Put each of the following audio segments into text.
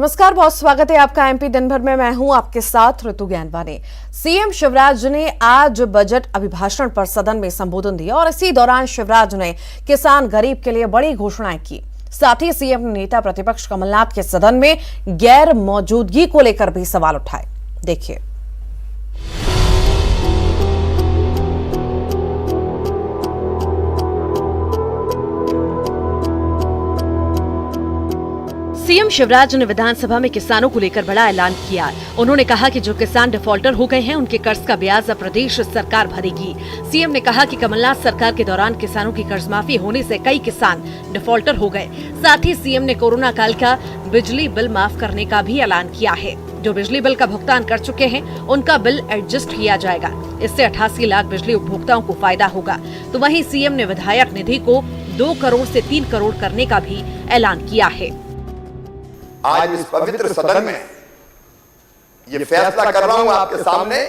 नमस्कार, बहुत स्वागत है आपका एमपी दिन भर में। मैं हूं आपके साथ ऋतु ज्ञानवानी। सीएम शिवराज ने आज बजट अभिभाषण पर सदन में संबोधन दिया और इसी दौरान शिवराज ने किसान गरीब के लिए बड़ी घोषणाएं की। साथ ही सीएम ने नेता प्रतिपक्ष कमलनाथ के सदन में गैर मौजूदगी को लेकर भी सवाल उठाए। देखिए। सीएम शिवराज ने विधानसभा में किसानों को लेकर बड़ा ऐलान किया। उन्होंने कहा कि जो किसान डिफॉल्टर हो गए हैं उनके कर्ज का ब्याज अब प्रदेश सरकार भरेगी। सीएम ने कहा कि कमलनाथ सरकार के दौरान किसानों की कर्ज माफी होने से कई किसान डिफॉल्टर हो गए। साथ ही सीएम ने कोरोना काल का बिजली बिल माफ करने का भी ऐलान किया है। जो बिजली बिल का भुगतान कर चुके हैं उनका बिल एडजस्ट किया जाएगा। इससे 88 लाख बिजली उपभोक्ताओं को फायदा होगा। तो वहीं सीएम ने विधायक निधि को 2 करोड़ से 3 करोड़ करने का भी ऐलान किया है। आज इस पवित्र सदन में ये फैसला कर रहा हूं आपके सामने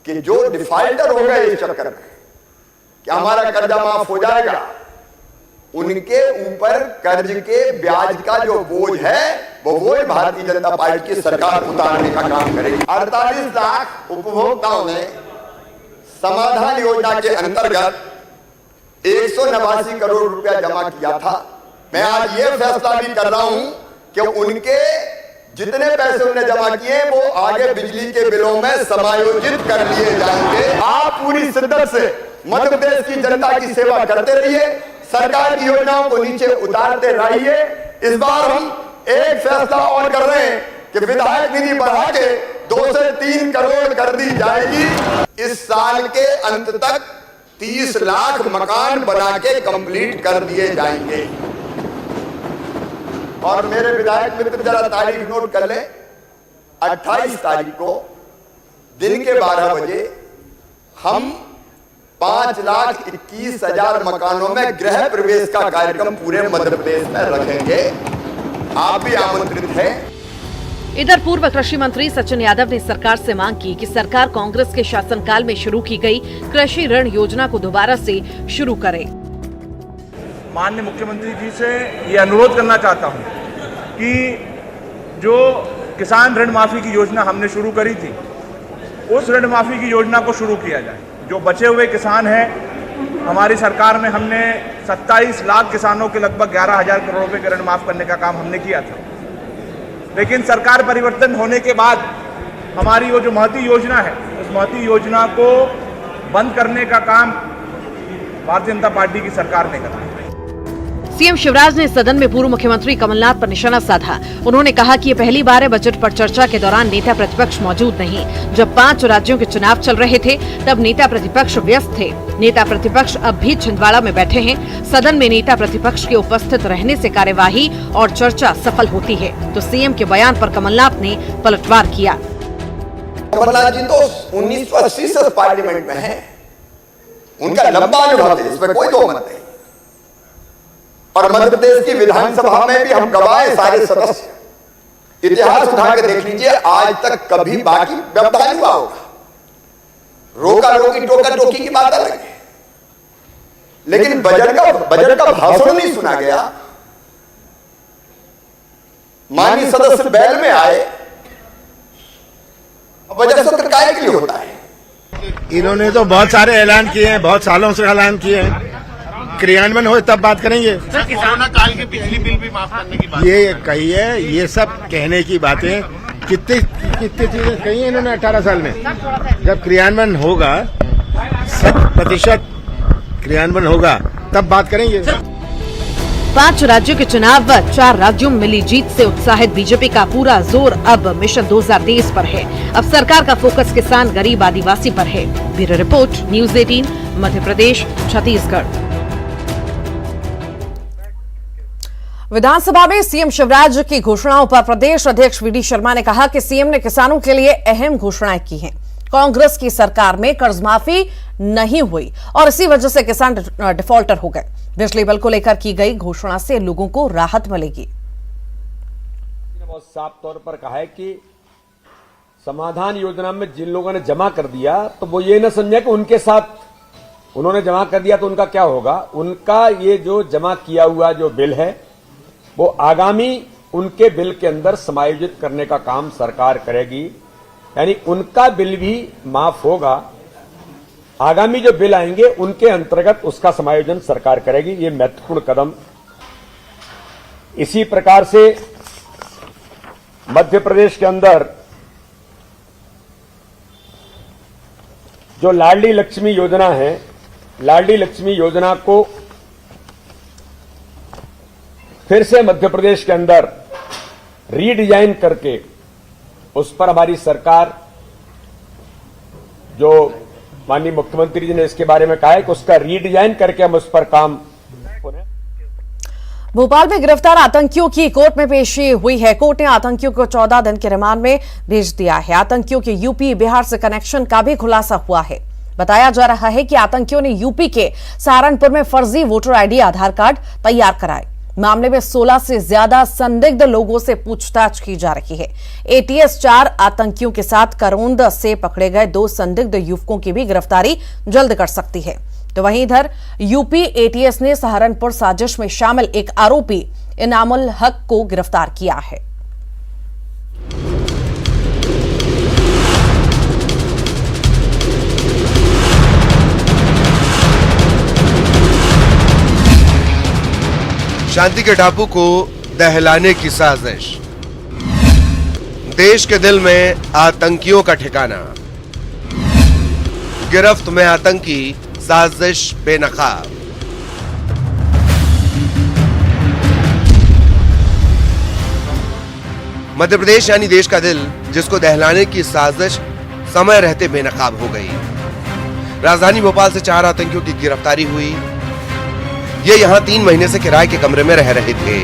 कि जो डिफॉल्टर हो गए इस चक्कर में कि हमारा कर्जा माफ हो जाएगा, उनके ऊपर कर्ज के ब्याज का जो बोझ है वो बोझ भारतीय जनता पार्टी की सरकार उतारने का काम करेगी। 48 लाख उपभोक्ताओं ने समाधान योजना के अंतर्गत 189 करोड़ रुपया जमा किया था। मैं आज ये फैसला भी कर रहा हूं कि उनके जितने पैसे उन्होंने जमा किए वो आगे बिजली के बिलों में समायोजित कर लिए जाएंगे। आप पूरी शिद्दत से मध्य प्रदेश की जनता की सेवा करते रहिए, सरकार की योजनाओं को नीचे उतारते रहिए। इस बार हम एक फैसला और कर रहे हैं कि विधायक निधि बढ़ा के 2 से 3 करोड़ कर दी जाएगी। इस साल के अंत तक 30 लाख मकान बना के कंप्लीट कर दिए जाएंगे। और मेरे विधायक मित्र जरा तारीख नोट कर लें, 28 तारीख को दिन के 12 बजे हम 5,21,000 मकानों में गृह प्रवेश का कार्यक्रम पूरे मध्य प्रदेश में रखेंगे। आप भी आमंत्रित हैं। इधर पूर्व कृषि मंत्री सचिन यादव ने सरकार से मांग की कि सरकार कांग्रेस के शासनकाल में शुरू की गई कृषि ऋण योजना को दोबारा से शुरू करे। माननीय मुख्यमंत्री जी से ये अनुरोध करना चाहता हूं कि जो किसान ऋण माफी की योजना हमने शुरू करी थी, उस ऋण माफी की योजना को शुरू किया जाए। जो बचे हुए किसान हैं, हमारी सरकार में हमने 27 लाख किसानों के लगभग 11,000 करोड़ रुपए के ऋण माफ करने का काम हमने किया था। लेकिन सरकार परिवर्तन होने के बाद हमारी वो जो महती योजना है, उस महती योजना को बंद करने का काम भारतीय जनता पार्टी की सरकार ने करा। सीएम शिवराज ने सदन में पूर्व मुख्यमंत्री कमलनाथ पर निशाना साधा। उन्होंने कहा कि ये पहली बार है बजट पर चर्चा के दौरान नेता प्रतिपक्ष मौजूद नहीं। जब 5 राज्यों के चुनाव चल रहे थे तब नेता प्रतिपक्ष व्यस्त थे। नेता प्रतिपक्ष अब भी छिंदवाड़ा में बैठे हैं। सदन में नेता प्रतिपक्ष के उपस्थित रहने से कार्यवाही और चर्चा सफल होती है। तो सीएम के बयान पर कमलनाथ ने पलटवार किया। कमलनाथ जी तो 1980 से पार्लियामेंट में है, उनका लंबा अनुभव है, इसमें कोई दो मत नहीं। और मध्य प्रदेश की विधानसभा में भी हम गवाए सारे सदस्य। इतिहास उठा के देख लीजिए, आज तक कभी बाकी व्यवधान हुआ होगा। रोका रोकी टोका टोकी की बात अलग है, लेकिन बजट का भाषण नहीं सुना गया। माननीय सदस्य बैल में आए, बजट सत्र काहे के लिए होता है? इन्होंने तो बहुत सारे ऐलान किए हैं, बहुत सालों से ऐलान किए हैं। क्रियान्वयन हो तब बात करेंगे। सर, कोरोना काल के बिजली बिल भी माफ करने की बात ये कही है, ये सब कहने की बातें कितनी चीजें कही है इन्होंने 18 साल में। जब क्रियान्वयन होगा, 100% क्रियान्वयन होगा, तब बात करेंगे। 5 राज्यों के चुनाव व 4 राज्यों में मिली जीत से उत्साहित बीजेपी का पूरा जोर अब मिशन 2023 पर है। अब सरकार का फोकस किसान, गरीब, आदिवासी पर है। Bureau report, news 18, Madhya Pradesh, Chhattisgarh. विधानसभा में सीएम शिवराज की घोषणाओं पर प्रदेश अध्यक्ष वीडी शर्मा ने कहा कि सीएम ने किसानों के लिए अहम घोषणाएं की हैं। कांग्रेस की सरकार में कर्ज माफी नहीं हुई और इसी वजह से किसान डिफॉल्टर हो गए। बिजली बिल को लेकर की गई घोषणा से लोगों को राहत मिलेगी। बहुत साफ तौर पर कहा है कि समाधान योजना में जिन लोगों ने जमा कर दिया तो वो ये न समझे कि उनके साथ उन्होंने जमा कर दिया तो उनका क्या होगा। उनका ये जो जमा किया हुआ जो बिल है वो आगामी उनके बिल के अंदर समायोजित करने का काम सरकार करेगी, यानी उनका बिल भी माफ होगा। आगामी जो बिल आएंगे उनके अंतर्गत उसका समायोजन सरकार करेगी। ये महत्वपूर्ण कदम। इसी प्रकार से मध्य प्रदेश के अंदर जो लाडली लक्ष्मी योजना है, लाडली लक्ष्मी योजना को फिर से मध्य प्रदेश के अंदर रीडिजाइन करके उस पर हमारी सरकार, जो माननीय मुख्यमंत्री जी ने इसके बारे में कहा है कि उसका रीडिजाइन करके हम उस पर काम। भोपाल में गिरफ्तार आतंकियों की कोर्ट में पेशी हुई है। कोर्ट ने आतंकियों को 14 दिन के रिमांड में भेज दिया है। आतंकियों के यूपी बिहार से कनेक्शन का भी खुलासा हुआ है। बताया जा रहा है कि आतंकियों ने यूपी के सहारनपुर में फर्जी वोटर आईडी आधार कार्ड तैयार कराए। मामले में 16 से ज्यादा संदिग्ध लोगों से पूछताछ की जा रही है। एटीएस 4 आतंकियों के साथ करोंद से पकड़े गए 2 संदिग्ध युवकों की भी गिरफ्तारी जल्द कर सकती है। तो वहीं इधर यूपी एटीएस ने सहारनपुर साजिश में शामिल एक आरोपी इनामुल हक को गिरफ्तार किया है। शांति के टापू को दहलाने की साजिश, देश के दिल में आतंकियों का ठिकाना, गिरफ्त में आतंकी, साजिश बेनकाब। मध्य प्रदेश यानी देश का दिल, जिसको दहलाने की साजिश समय रहते बेनकाब हो गई। राजधानी भोपाल से 4 आतंकियों की गिरफ्तारी हुई। ये यहां 3 महीने से किराए के कमरे में रह रहे थे।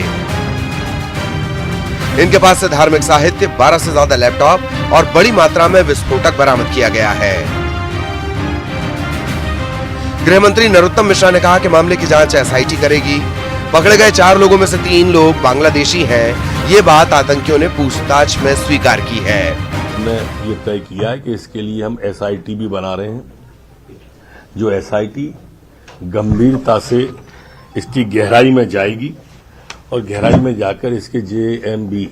इनके पास से धार्मिक साहित्य, 12 से ज्यादा लैपटॉप और बड़ी मात्रा में विस्फोटक बरामद किया गया है। गृह मंत्री नरोत्तम मिश्रा ने कहा कि मामले की जांच एसआईटी करेगी। पकड़े गए 4 लोगों में से 3 लोग बांग्लादेशी हैं। ये बात आतंकियों ने पूछताछ में स्वीकार की है। हमने ये तय किया है कि इसके लिए हम एसआईटी भी बना रहे हैं। जो एसआईटी गंभीरता से इसकी गहराई में जाएगी और गहराई में जाकर इसके जेएमबी,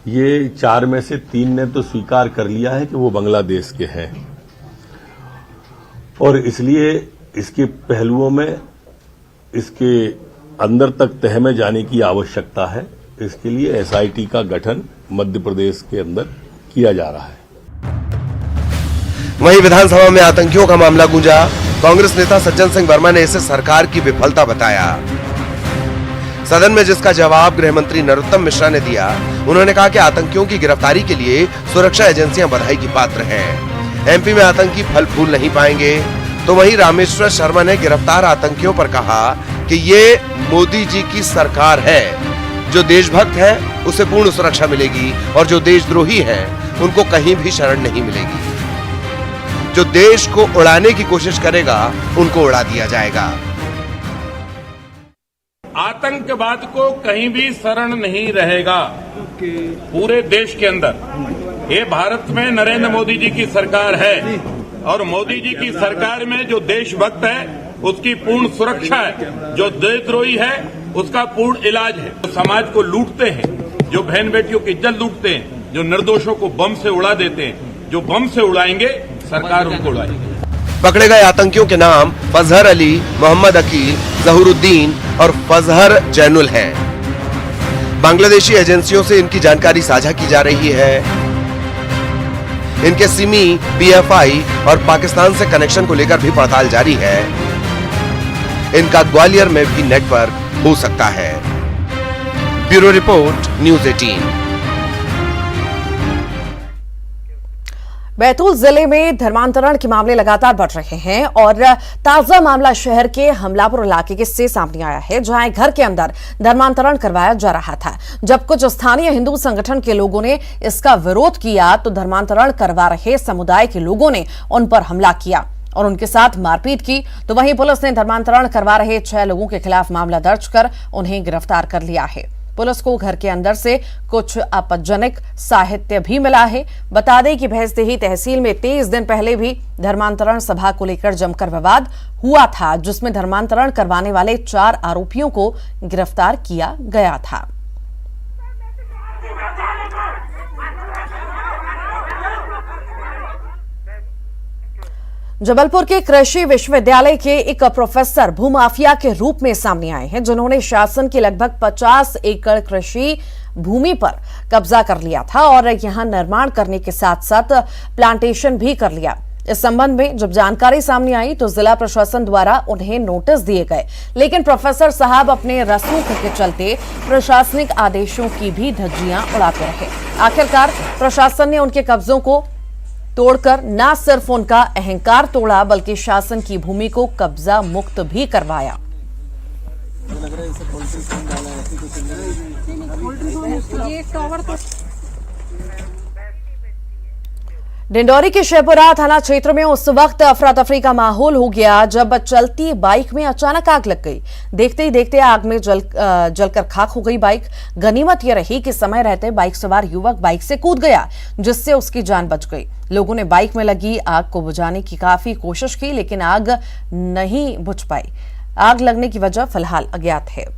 ये 4 में से 3 ने तो स्वीकार कर लिया है कि वो बांग्लादेश के हैं और इसलिए इसके पहलुओं में इसके अंदर तक तह में जाने की आवश्यकता है। इसके लिए एसआईटी का गठन मध्य प्रदेश के अंदर किया जा रहा है। वहीं विधानसभा में आतंकियों का मामला गूंजा। कांग्रेस नेता सज्जन सिंह वर्मा ने इसे सरकार की विफलता बताया। सदन में जिसका जवाब गृह मंत्री नरोत्तम मिश्रा ने दिया, उन्होंने कहा कि आतंकियों की गिरफ्तारी के लिए सुरक्षा एजेंसियां बधाई की पात्र हैं। एमपी में आतंकी फल फूल नहीं पाएंगे। तो वहीं रामेश्वर शर्मा ने गिरफ्तार आतंकियों पर कहा कि ये मोदी जी की सरकार है। जो देशभक्त है उसे पूर्ण सुरक्षा मिलेगी और जो देशद्रोही है उनको कहीं भी शरण नहीं मिलेगी। जो देश को उड़ाने की कोशिश करेगा उनको उड़ा दिया जाएगा। आतंकवाद को कहीं भी शरण नहीं रहेगा। पूरे देश के अंदर ये भारत में नरेंद्र मोदी जी की सरकार है और मोदी जी की सरकार में जो देशभक्त है उसकी पूर्ण सुरक्षा है। जो देशद्रोही है उसका पूर्ण इलाज है। जो समाज को लूटते हैं, जो बहन बेटियों की इज्जत लूटते हैं, जो निर्दोषों को बम से उड़ा देते हैं, जो बम से उड़ाएंगे सरकार उनको उड़ाएगी। पकड़े गए आतंकियों के नाम फजहर अली, मोहम्मद अकील, जहूरुद्दीन और फजहर जैनुल हैं। बांग्लादेशी एजेंसियों से इनकी जानकारी साझा की जा रही है। इनके सिमी, पीएफआई और पाकिस्तान से कनेक्शन को लेकर भी पड़ताल जारी है। इनका ग्वालियर में भी नेटवर्क हो सकता है। Bureau report, news 18। बैतूल जिले में धर्मांतरण के मामले लगातार बढ़ रहे हैं और ताजा मामला शहर के हमलापुर इलाके से सामने आया है, जहां घर के अंदर धर्मांतरण करवाया जा रहा था। जब कुछ स्थानीय हिंदू संगठन के लोगों ने इसका विरोध किया तो धर्मांतरण करवा रहे समुदाय के लोगों ने उन पर हमला किया और उनके साथ मारपीट की। तो वहीं पुलिस ने धर्मांतरण करवा रहे 6 लोगों के खिलाफ मामला दर्ज कर उन्हें गिरफ्तार कर लिया है। पुलिस को घर के अंदर से कुछ आपत्तिजनक साहित्य भी मिला है। बता दें कि भैंसदेही तहसील में 23 दिन पहले भी धर्मांतरण सभा को लेकर जमकर विवाद हुआ था, जिसमें धर्मांतरण करवाने वाले 4 आरोपियों को गिरफ्तार किया गया था। जबलपुर के कृषि विश्वविद्यालय के एक प्रोफेसर भूमाफिया के रूप में सामने आए हैं, जिन्होंने शासन की लगभग 50 एकड़ कृषि भूमि पर कब्जा कर लिया था और यहां निर्माण करने के साथ साथ प्लांटेशन भी कर लिया। इस संबंध में जब जानकारी सामने आई तो जिला प्रशासन द्वारा उन्हें नोटिस दिए गए, लेकिन प्रोफेसर साहब अपने रसूख के चलते प्रशासनिक आदेशों की भी धज्जियां उड़ाते रहे। आखिरकार प्रशासन ने उनके कब्जों को तोड़कर न सिर्फ उनका अहंकार तोड़ा बल्कि शासन की भूमि को कब्जा मुक्त भी करवाया। डिंडौरी के शेपुरा थाना क्षेत्र में उस वक्त अफरा तफरी का माहौल हो गया जब चलती बाइक में अचानक आग लग गई। देखते ही देखते आग में जलकर खाक हो गई बाइक। गनीमत यह रही कि समय रहते बाइक सवार युवक बाइक से कूद गया, जिससे उसकी जान बच गई। लोगों ने बाइक में लगी आग को बुझाने की काफी कोशिश की, लेकिन आग नहीं बुझ पाई। आग लगने की वजह फिलहाल अज्ञात है।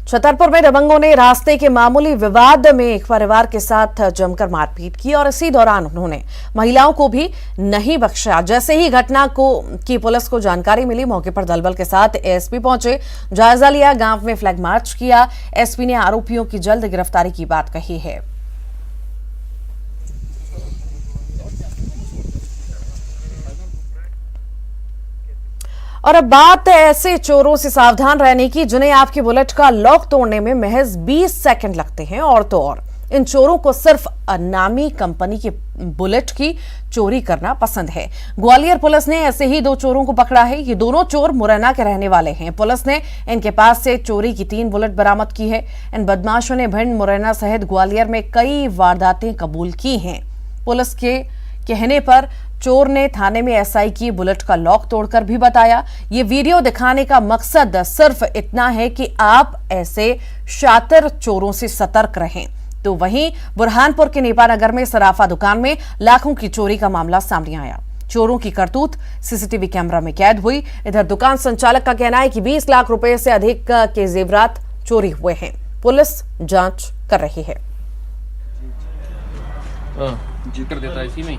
छतरपुर में दबंगों ने रास्ते के मामूली विवाद में एक परिवार के साथ जमकर मारपीट की और इसी दौरान उन्होंने महिलाओं को भी नहीं बख्शा। जैसे ही घटना की पुलिस को जानकारी मिली, मौके पर दलबल के साथ एसपी पहुंचे, जायजा लिया, गांव में फ्लैग मार्च किया। एसपी ने आरोपियों की जल्द गिरफ्तारी की बात कही है। और अब बात ऐसे चोरों से सावधान रहने की जिन्हें आपकी बुलेट का लॉक तोड़ने में महज 20 सेकंड लगते हैं। और तो और इन चोरों को सिर्फ नामी कंपनी की बुलेट की चोरी करना पसंद है। ग्वालियर पुलिस ने ऐसे ही 2 चोरों को पकड़ा है। ये दोनों चोर मुरैना के रहने वाले हैं। पुलिस ने इनके पास से चोरी की 3 बुलेट बरामद की है। इन बदमाशों ने भिंड, मुरैना सहित ग्वालियर में कई वारदातें कबूल की हैं। पुलिस के कहने पर चोर ने थाने में एसआई की बुलेट का लॉक तोड़कर भी बताया। ये वीडियो दिखाने का मकसद सिर्फ इतना है कि आप ऐसे शातिर चोरों से सतर्क रहें। तो वहीं बुरहानपुर के नेपानगर में सराफा दुकान में लाखों की चोरी का मामला सामने आया। चोरों की करतूत सीसीटीवी कैमरा में कैद हुई। इधर दुकान संचालक का कहना है कि 20 लाख रुपए से अधिक के जेवरात चोरी हुए हैं। पुलिस जांच कर रही है। जिक्र देता है इसी में।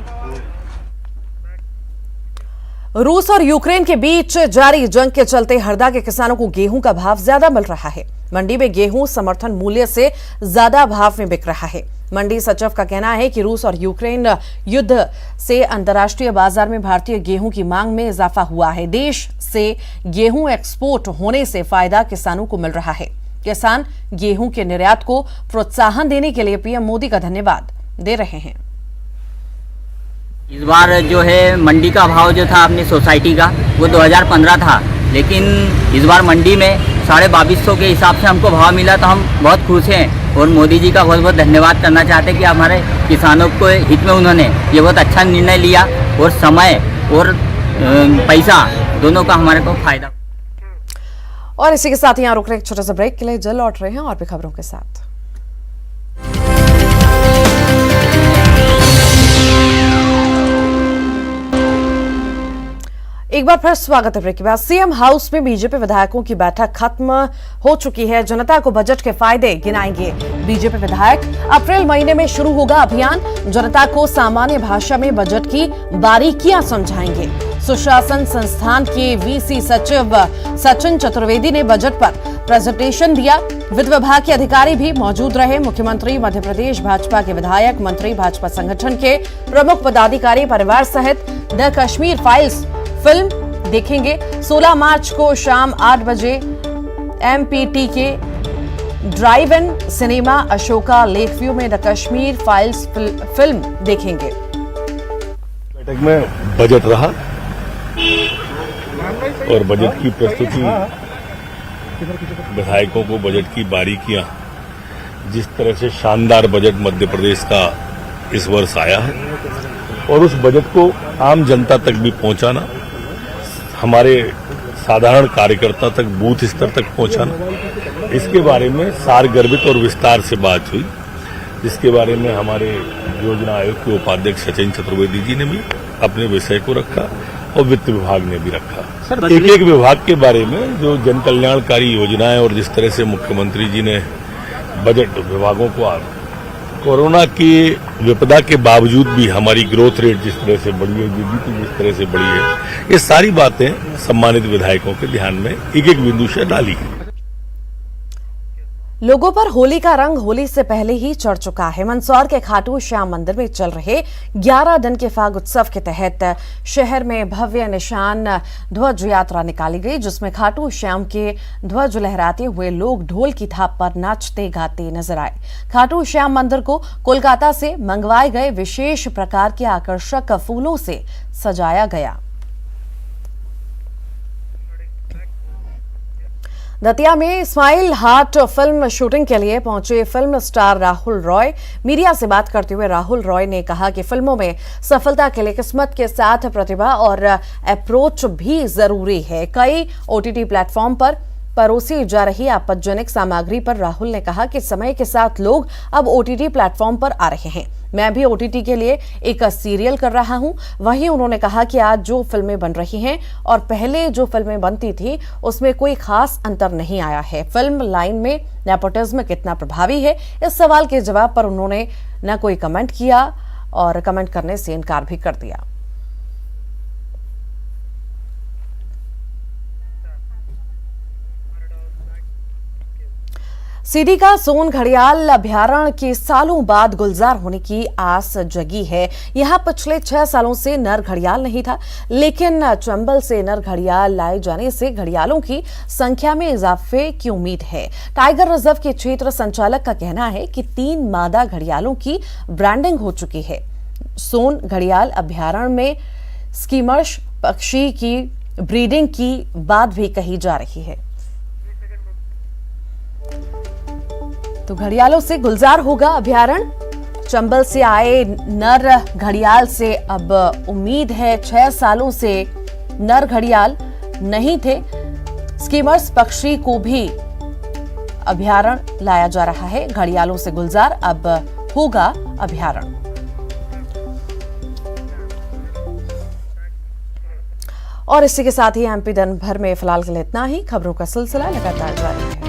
रूस और यूक्रेन के बीच जारी जंग के चलते हरदा के किसानों को गेहूं का भाव ज्यादा मिल रहा है। मंडी में गेहूं समर्थन मूल्य से ज्यादा भाव में बिक रहा है। मंडी सचिव का कहना है कि रूस और यूक्रेन युद्ध से अंतर्राष्ट्रीय बाजार में भारतीय गेहूं की मांग में इजाफा हुआ है। देश से गेहूं एक्सपोर्ट होने से फायदा किसानों को मिल रहा है। किसान गेहूं के निर्यात को प्रोत्साहन देने के लिए पीएम मोदी का धन्यवाद दे रहे हैं। इस बार जो है मंडी का भाव जो था अपनी सोसाइटी का वो 2015 था, लेकिन इस बार मंडी में 2250 के हिसाब से हमको भाव मिला, तो हम बहुत खुश हैं और मोदी जी का बहुत बहुत धन्यवाद करना चाहते हैं कि हमारे किसानों को हित में उन्होंने ये बहुत अच्छा निर्णय लिया और समय और पैसा दोनों का हमारे को फायदा। और इसी के साथ यहाँ रुक रहे एक छोटा सा ब्रेक के लिए जल्द लौट रहे हैं और भी खबरों के साथ। एक बार फिर स्वागत है ब्रेक के बाद। सीएम हाउस में बीजेपी विधायकों की बैठक खत्म हो चुकी है। जनता को बजट के फायदे गिनाएंगे बीजेपी विधायक। अप्रैल महीने में शुरू होगा अभियान। जनता को सामान्य भाषा में बजट की बारीकियां समझाएंगे। सुशासन संस्थान के वीसी सचिव सचिन चतुर्वेदी ने बजट पर प्रेजेंटेशन दिया। वित्त विभाग के अधिकारी भी मौजूद रहे। मुख्यमंत्री, मध्य प्रदेश भाजपा के विधायक, मंत्री, भाजपा संगठन के प्रमुख पदाधिकारी परिवार सहित द कश्मीर फाइल्स फिल्म देखेंगे। 16 मार्च को शाम 8 बजे एमपीटी के drive in cinema Ashoka lake view में द कश्मीर फाइल्स फिल्म देखेंगे। बैठक में बजट रहा और बजट की प्रस्तुति, विधायकों को बजट की बारीकियां, जिस तरह से शानदार बजट मध्य प्रदेश का इस वर्ष आया है और उस बजट को आम जनता तक भी पहुंचाना, हमारे साधारण कार्यकर्ता तक, बूथ स्तर तक पहुंचाना, इसके बारे में सारगर्भित और विस्तार से बात हुई, जिसके बारे में हमारे योजना आयोग के उपाध्यक्ष सचिन चतुर्वेदी जी ने भी अपने विषय को रखा और वित्त विभाग ने भी रखा। एक एक विभाग के बारे में जो जन कल्याणकारी योजनाएं और जिस तरह से मुख्यमंत्री जी ने बजट विभागों को कोरोना की विपदा के बावजूद भी हमारी ग्रोथ रेट जिस तरह से बढ़ी है, जीडीपी जिस तरह से बढ़ी है, ये सारी बातें सम्मानित विधायकों के ध्यान में एक एक बिंदु से डाली है। लोगों पर होली का रंग होली से पहले ही चढ़ चुका है। मंदसौर के खाटू श्याम मंदिर में चल रहे 11 दिन के फाग उत्सव के तहत शहर में भव्य निशान ध्वज यात्रा निकाली गई, जिसमें खाटू श्याम के ध्वज लहराते हुए लोग ढोल की थाप पर नाचते गाते नजर आए। खाटू श्याम मंदिर को कोलकाता से मंगवाए गए विशेष प्रकार के आकर्षक फूलों से सजाया गया। दतिया में स्माइल हार्ट फिल्म शूटिंग के लिए पहुंचे film star Rahul Roy. Media से बात करते हुए राहुल रॉय ने कहा कि फिल्मों में सफलता के लिए किस्मत के साथ प्रतिभा और अप्रोच भी जरूरी है। कई ओटीटी प्लेटफॉर्म पर परोसी जा रही आपत्तिजनक सामग्री पर राहुल ने कहा कि समय के साथ लोग अब ओटीटी प्लेटफॉर्म पर आ रहे हैं। मैं भी ओटीटी के लिए एक सीरियल कर रहा हूं। वहीं उन्होंने कहा कि आज जो फिल्में बन रही हैं और पहले जो फिल्में बनती थी उसमें कोई खास अंतर नहीं आया है। फिल्म लाइन में नेपोटिज्म कितना प्रभावी है, इस सवाल के जवाब पर उन्होंने न कोई कमेंट किया और कमेंट करने से इनकार भी कर दिया। सीडी का सोन घड़ियाल अभयारण्य के सालों बाद गुलजार होने की आस जगी है। यहां पिछले 6 सालों से नर घड़ियाल नहीं था, लेकिन चंबल से नर घड़ियाल लाए जाने से घड़ियालों की संख्या में इजाफे की उम्मीद है। टाइगर रिजर्व के क्षेत्र संचालक का कहना है कि 3 मादा घड़ियालों की ब्रांडिंग हो चुकी है। सोन घड़ियाल अभयारण्य में स्कीमर्स पक्षी की ब्रीडिंग की बात भी कही जा रही है। तो घड़ियालों से गुलजार होगा अभयारण्य। चंबल से आए नर घड़ियाल से अब उम्मीद है। 6 सालों से नर घड़ियाल नहीं थे। स्कीमर्स पक्षी को भी अभयारण्य लाया जा रहा है। घड़ियालों से गुलजार अब होगा अभयारण्य। और इसी के साथ ही एमपी दिन भर में फिलहाल के लिए इतना ही। खबरों का सिलसिला लगातार जारी है।